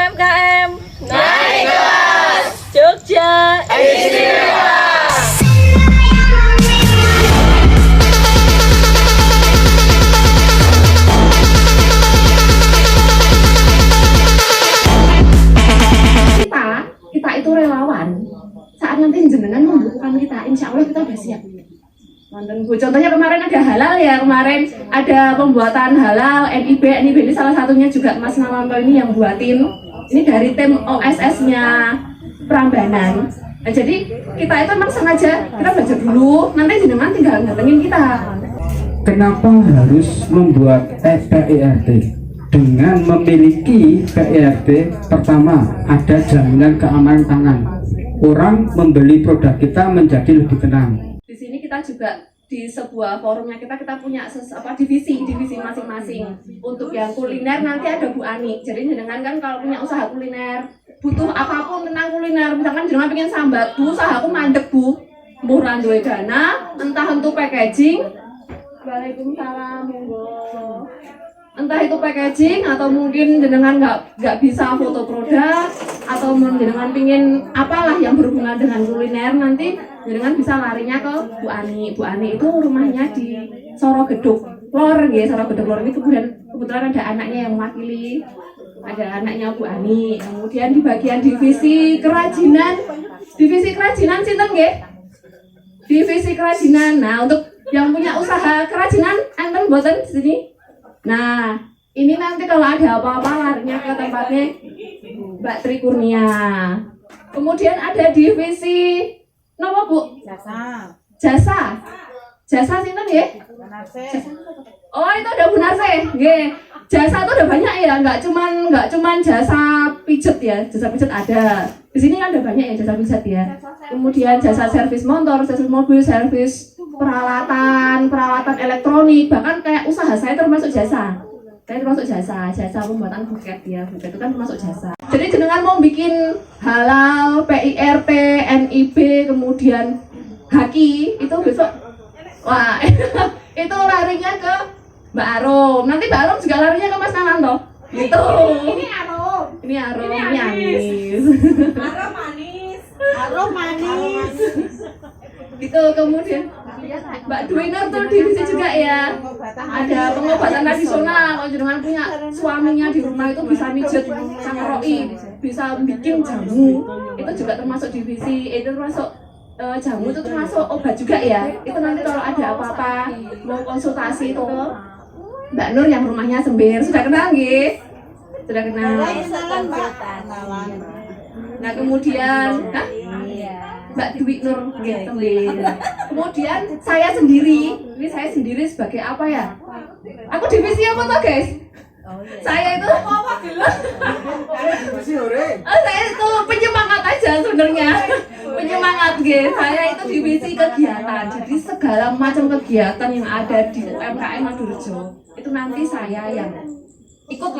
UMKM naik kelas Jogja Istimewa. Kita itu relawan. Saat nanti jenengan membutuhkan kita, insya Allah kita udah siap. Contohnya kemarin ada halal ya, kemarin ada pembuatan halal NIB ini salah satunya juga Mas Nawanto ini yang buatin. Ini dari tim OSS-nya Prambanan. Nah, jadi kita itu memang sengaja kita belajar dulu, nanti jenengan tinggal datengin kita. Kenapa harus membuat PIRT? Dengan memiliki PIRT, pertama ada jaminan keamanan pangan. Orang membeli produk kita menjadi lebih tenang. Di sini kita juga di sebuah forumnya kita punya divisi masing-masing. Untuk yang kuliner nanti ada Bu Ani. Jadi jenengan kan kalau punya usaha kuliner, butuh apapun tentang kuliner, misalkan jenengan pengen sambat, Bu, usahaku mandek, Bu. Murah duwe dana, entah untuk packaging. Waalaikumsalam, monggo. Entah itu packaging atau mungkin jenengan nggak bisa foto produk atau jenengan pingin apalah yang berhubungan dengan kuliner, nanti jenengan bisa larinya ke Bu Ani. Bu Ani itu rumahnya di Sorogeduk Lor, ya Sorogeduk Lor ini kebetulan ada anaknya yang mewakili, ada anaknya Bu Ani. Kemudian di bagian divisi kerajinan sinten nggih? Divisi kerajinan. Nah, untuk yang punya usaha kerajinan enten mboten di sini? Nah, ini nanti kalau ada apa-apa larinya ke tempatnya Mbak Tri Kurnia. Kemudian ada divisi napa, Bu? Jasa sinten nggih? Oh, itu ada Bu Narse. Nggih. Jasa itu udah banyak ya, nggak cuman jasa pijet ya. Jasa pijet ada. Di sini kan ada banyak ya jasa pijet ya. Kemudian jasa servis motor, servis mobil, servis peralatan elektronik, bahkan kayak usaha saya termasuk jasa. Jasa pembuatan buket ya. Buket itu kan termasuk jasa. Jadi jenengan mau bikin halal, PIRT, NIB, kemudian Haki, itu besok wah, itu larinya ke Mbak Arum. Nanti Mbak Arum juga larinya ke Mas Nawanto. Gitu. Ini Arum, ini Anis. Arum manis. Gitu, kemudian Mbak Dwi Nur tuh divisi juga ya. Ada pengobatan tradisional. Kalau jenengan punya suaminya di rumah itu bisa mijet sangroi, bisa bikin jamu. Itu juga termasuk divisi. Itu termasuk jamu itu termasuk obat juga ya. Itu nanti kalau ada apa-apa mau konsultasi itu ke Mbak Nur yang rumahnya Sembir. Sudah kenal nggih? Sudah kenal. Nah, kemudian Mbak Dwi Nur gitu. Kemudian saya sendiri, ini saya sendiri sebagai apa ya? Aku divisi apa toh, guys? Saya itu saya itu penyemangat aja sebenarnya. Penyemangat guys. Saya itu divisi kegiatan. Jadi segala macam kegiatan yang ada di UMKM Madurjo itu nanti saya yang ikut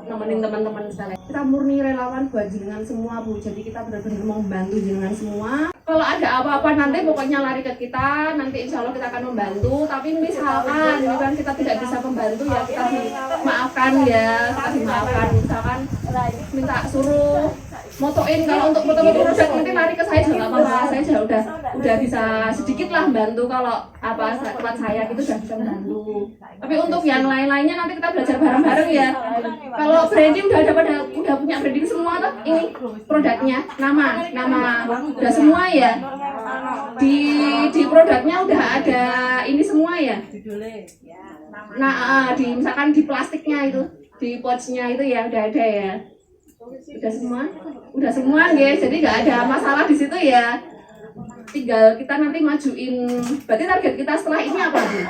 nemenin teman-teman sekalian. Kita murni relawan buat jenengan semua, Bu. Jadi kita benar-benar mau membantu jenengan semua. Kalau ada apa-apa nanti pokoknya lari ke kita, nanti insya Allah kita akan membantu. Tapi misalkan kita tidak bisa membantu ya kita dimaafkan ya, misalkan minta suruh motoin, kalau untuk foto-foto produk nanti lari ke saya juga apa-apa. Saya sudah udah bisa sedikit lah bantu, kalau apa tempat saya itu sudah bisa membantu. Tapi untuk yang lain-lainnya nanti kita belajar bareng-bareng ya. Kalau branding udah punya branding semua tuh, ini produknya, nama udah semua ya. Di produknya udah ada ini semua ya. Nah, misalkan di plastiknya itu, di pouchnya itu ya udah ada ya. Udah semua guys, jadi nggak ada masalah di situ ya. Tinggal kita nanti majuin. Berarti target kita setelah ini apa, Bu?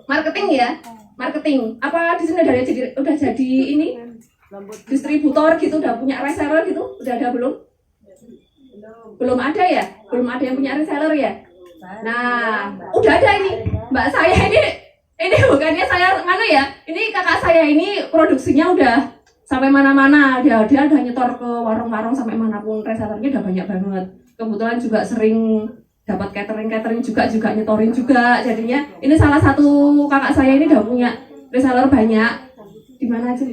Marketing ya, marketing. Apa di sini udah jadi ini distributor gitu, udah punya reseller gitu, udah ada belum? Belum ada ya, belum ada yang punya reseller ya. Nah, udah ada ini. Mbak saya ini bukannya saya ya. Ini kakak saya ini produksinya udah sampai mana-mana, dia udah nyetor ke warung-warung sampai manapun, resellernya udah banyak banget. Kebetulan juga sering dapat catering juga nyetorin juga. Jadinya ini salah satu kakak saya ini udah punya reseller banyak. di mana aja.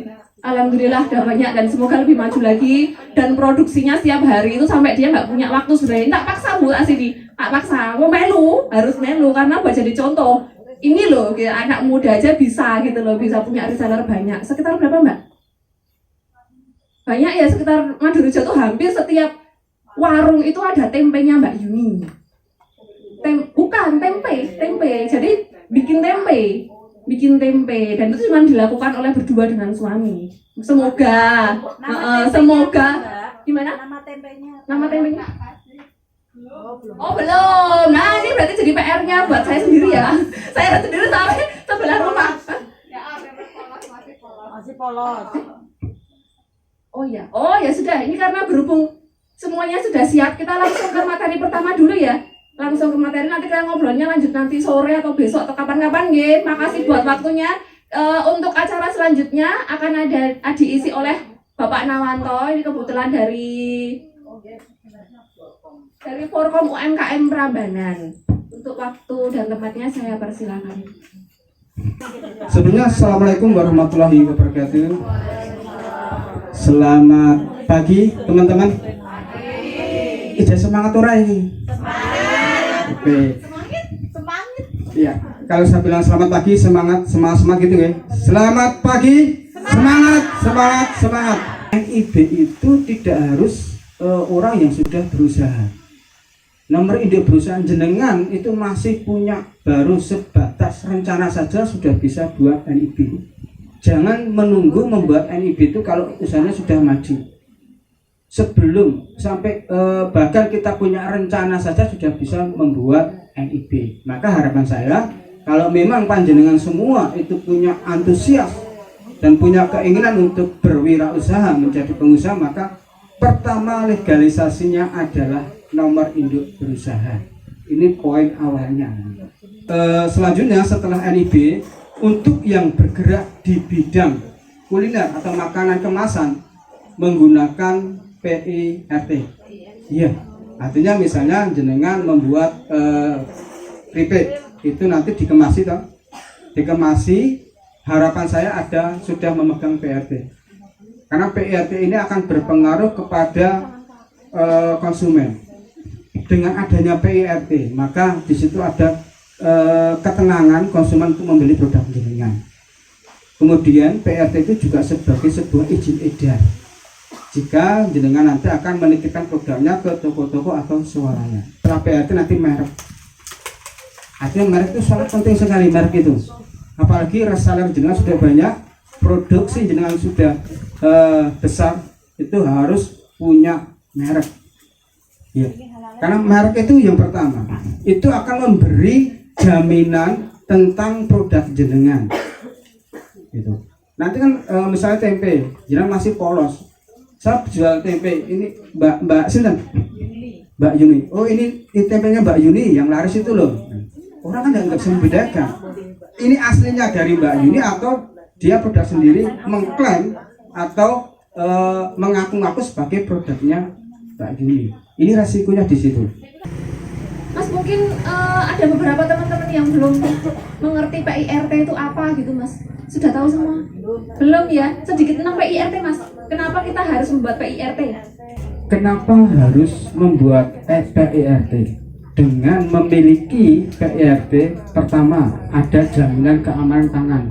Alhamdulillah udah banyak dan semoga lebih maju lagi dan produksinya setiap hari itu sampai dia nggak punya waktu sebenarnya. Nggak paksa Bu Asidi, nggak paksa. Mau melu, harus melu karena buat jadi contoh. Ini loh, anak muda aja bisa gitu loh, bisa punya reseller banyak. Sekitar berapa Mbak? Banyak ya, sekitar Madurejo tuh hampir setiap warung itu ada tempenya Mbak Yuni. Bukan tempe. Jadi bikin tempe dan itu cuma dilakukan oleh berdua dengan suami. Semoga gimana? Nama tempenya? Oh belum. Nah ini berarti jadi PR-nya buat saya sendiri ya. Saya sendiri sampai sebelah rumah. Masih polos. Oh ya sudah. Ini karena berhubung semuanya sudah siap, kita langsung ke materi pertama dulu ya. Langsung ke materi, nanti kita ngobrolnya lanjut nanti sore atau besok atau kapan-kapan ya. Makasih buat waktunya. Untuk acara selanjutnya akan diisi oleh Bapak Nawanto. Ini kebetulan dari Forkom UMKM Prambanan. Untuk waktu dan tempatnya saya persilakan. Sebelumnya assalamualaikum warahmatullahi wabarakatuh. Selamat pagi teman-teman. Ijazah semangat ora ini? Oke. Semangat. Iya, kalau saya bilang selamat pagi, semangat gitu ya. Selamat pagi, semangat. NIB itu tidak harus orang yang sudah berusaha. Nomor induk perusahaan jenengan itu masih punya, baru sebatas rencana saja sudah bisa buat NIB. Jangan menunggu membuat NIB itu kalau usahanya sudah maju. Sebelum sampai bahkan kita punya rencana saja sudah bisa membuat NIB. Maka harapan saya kalau memang panjenengan semua itu punya antusias dan punya keinginan untuk berwirausaha menjadi pengusaha, maka pertama legalisasinya adalah nomor induk berusaha. Ini poin awalnya. Selanjutnya setelah NIB, untuk yang bergerak di bidang kuliner atau makanan kemasan menggunakan PIRT. Iya, artinya misalnya jenengan membuat keripik itu nanti dikemasi, harapan saya ada sudah memegang PIRT. Karena PIRT ini akan berpengaruh kepada konsumen. Dengan adanya PIRT, maka di situ ada ketenangan konsumen untuk membeli produk jenengan. Kemudian PIRT itu juga sebagai sebuah izin edar. Jika jenengan nanti akan menitipkan produknya ke toko-toko atau swalayan. Setelah PIRT nanti merek. Artinya merek itu sangat penting sekali, merek itu. Apalagi reseller jenengan sudah banyak, produksi jenengan sudah besar, itu harus punya merek. Ya. Karena merek itu yang pertama, itu akan memberi jaminan tentang produk jenengan. Gitu. Nanti kan misalnya tempe, jenengan masih polos. Saya jual tempe ini Mbak Sinten? Mbak Yuni. Oh ini tempenya Mbak Yuni yang laris itu loh. Orang kan nggak bisa membedakan. Ini aslinya dari Mbak Yuni atau dia produk sendiri, mengklaim atau mengaku-ngaku sebagai produknya Mbak Yuni. Ini resikonya di situ. Mas mungkin ada beberapa teman-teman yang belum mengerti PIRT itu apa gitu Mas. Sudah tahu semua? Belum ya? Sedikit tentang PIRT Mas. Kenapa kita harus membuat PIRT? Kenapa harus membuat PIRT? Dengan memiliki PIRT, pertama ada jaminan keamanan pangan.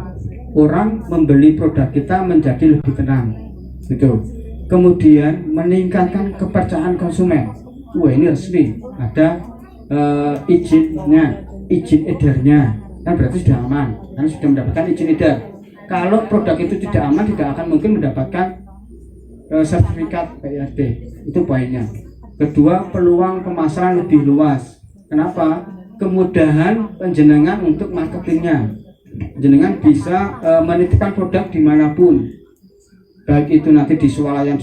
Orang membeli produk kita menjadi lebih tenang. Gitu. Kemudian meningkatkan kepercayaan konsumen. Wah ini resmi, ada izinnya, izin edarnya, kan berarti sudah aman, kan sudah mendapatkan izin edar. Kalau produk itu tidak aman, tidak akan mungkin mendapatkan sertifikat PIRT. Itu poinnya. Kedua, peluang pemasaran lebih luas. Kenapa? Kemudahan penjenengan untuk marketingnya. Jenengan bisa menitipkan produk dimanapun, baik itu nanti di swalayan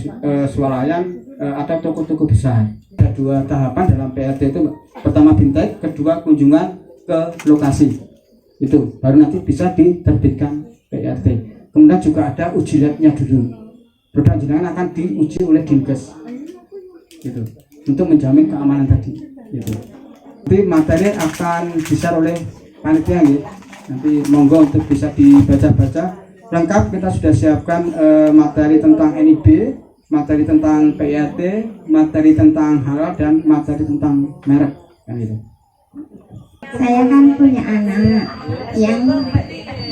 atau toko-toko besar. Ada dua tahapan dalam PIRT itu, pertama bintang, kedua kunjungan ke lokasi. Itu baru nanti bisa diterbitkan PIRT. Kemudian juga ada uji labnya dulu. Produk jenengan akan diuji oleh Dinkes, gitu, untuk menjamin keamanan tadi. Gitu. Nanti materi akan di-share oleh panitia, gitu. Nanti monggo untuk bisa dibaca-baca lengkap. Kita sudah siapkan materi tentang NIB, materi tentang PIRT, materi tentang halal, dan materi tentang merek kan gitu. Saya kan punya anak yang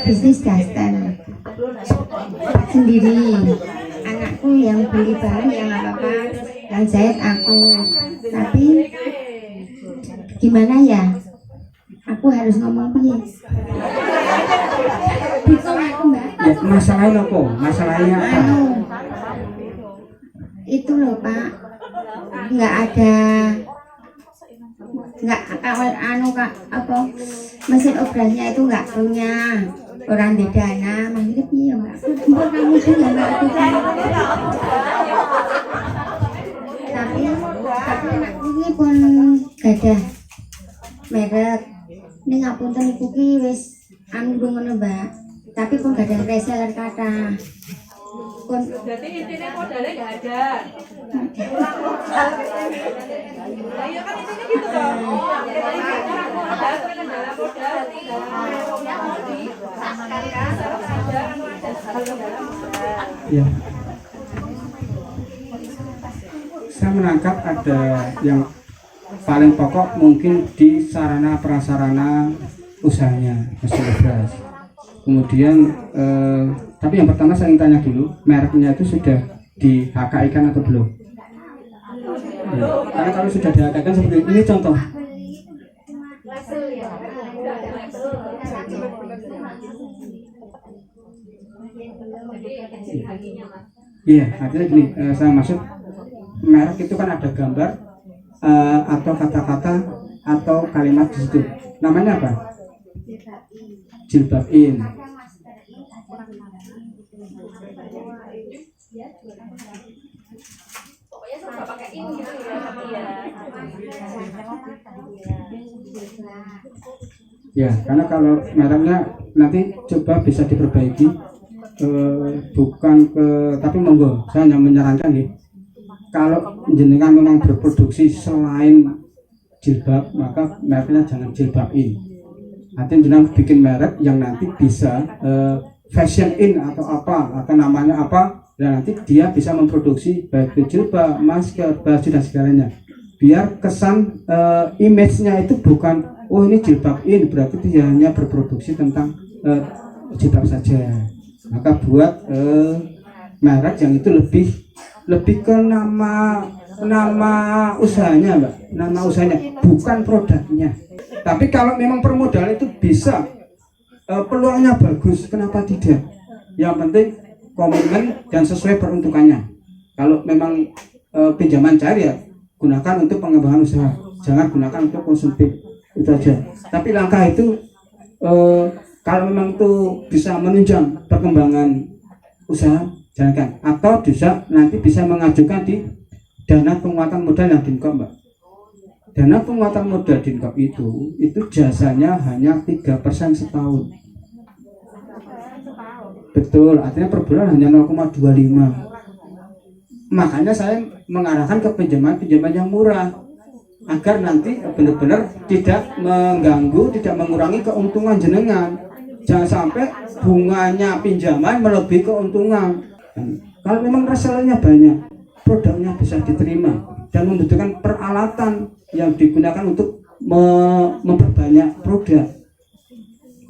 bisnis daster sendiri. Anakku yang beli barang yang apa-apa, yang jahit aku. Tapi gimana ya? Aku harus ngomong piye? Bingung aku, Mbak. Ya, masalahnya apa? Masalahnya apa? Itu loh Pak, nggak ada, nggak kawal kak apa mesin obrasnya itu nggak punya orang di dana, makanya piye Mbak? Kumpul kamu juga Mbak aku kan. Tapi anakku ini pun gadah merek. Ini ngapunten iku ki wis anu ngono Mbak. Tapi pun gadah reseller kata. Pun Berarti intinya modalnya nggak ada. Iya kan intinya gitu dong. Modal terkendala modal. Ya. Saya menangkap ada yang paling pokok mungkin di sarana prasarana usahanya mesin obras. Kemudian tapi yang pertama saya ingin tanya dulu, mereknya itu sudah di HKI-kan atau belum? Ya, karena kalau sudah di HKI-kan seperti ini contoh. Iya, artinya gini, saya maksud merek itu kan ada gambar atau kata-kata atau kalimat di situ. Namanya apa? Jilbabin. Pokoknya suka pakai ini gitu ya. Ya, karena kalau mereknya nanti coba bisa diperbaiki, bukan ke, tapi monggo, saya hanya menyarankan nih, kalau jenengan memang berproduksi selain jilbab, maka mereknya jangan jilbabin. Artinya jenengan bikin merek yang nanti bisa fashion in atau apa, atau namanya apa, dan nanti dia bisa memproduksi baik itu jilbab, masker, baju dan segalanya. Biar kesan image-nya itu bukan, oh ini jilbab in, berarti dia hanya berproduksi tentang jilbab saja. Maka buat merek yang itu lebih ke nama usahanya, Mbak, nama usahanya, bukan produknya. Tapi kalau memang permodalan itu bisa, peluangnya bagus, kenapa tidak? Yang penting komitmen dan sesuai peruntukannya. Kalau memang pinjaman cair ya gunakan untuk pengembangan usaha, jangan gunakan untuk konsumtif, itu aja. Tapi langkah itu kalau memang itu bisa menunjang perkembangan usaha, jangan, atau bisa nanti bisa mengajukan di dana penguatan modal yang DINKOP, Mbak. Dana penguatan modal DINKOP itu jasanya hanya 3% setahun. Betul, artinya per bulan hanya 0,25. Makanya saya mengarahkan ke pinjaman yang murah agar nanti benar-benar tidak mengganggu, tidak mengurangi keuntungan jenengan. Jangan sampai bunganya pinjaman melebihi keuntungan. Kalau memang resellernya banyak, produknya bisa diterima dan membutuhkan peralatan yang digunakan untuk memperbanyak produk,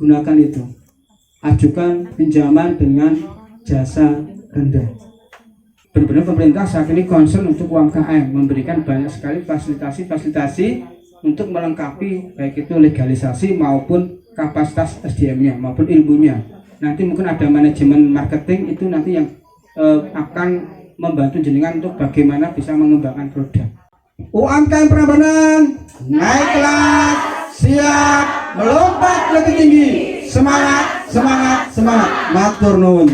gunakan itu. Ajukan pinjaman dengan jasa rendah. Benar-benar pemerintah saat ini concern untuk UMKM, memberikan banyak sekali fasilitasi untuk melengkapi baik itu legalisasi maupun kapasitas SDM-nya maupun ilmunya. Nanti mungkin ada manajemen marketing, itu nanti yang akan membantu jenengan untuk bagaimana bisa mengembangkan produk. UMKM Prambanan naik kelas, siap melompat lebih tinggi. Semangat, semangat, semangat. Matur nuwun.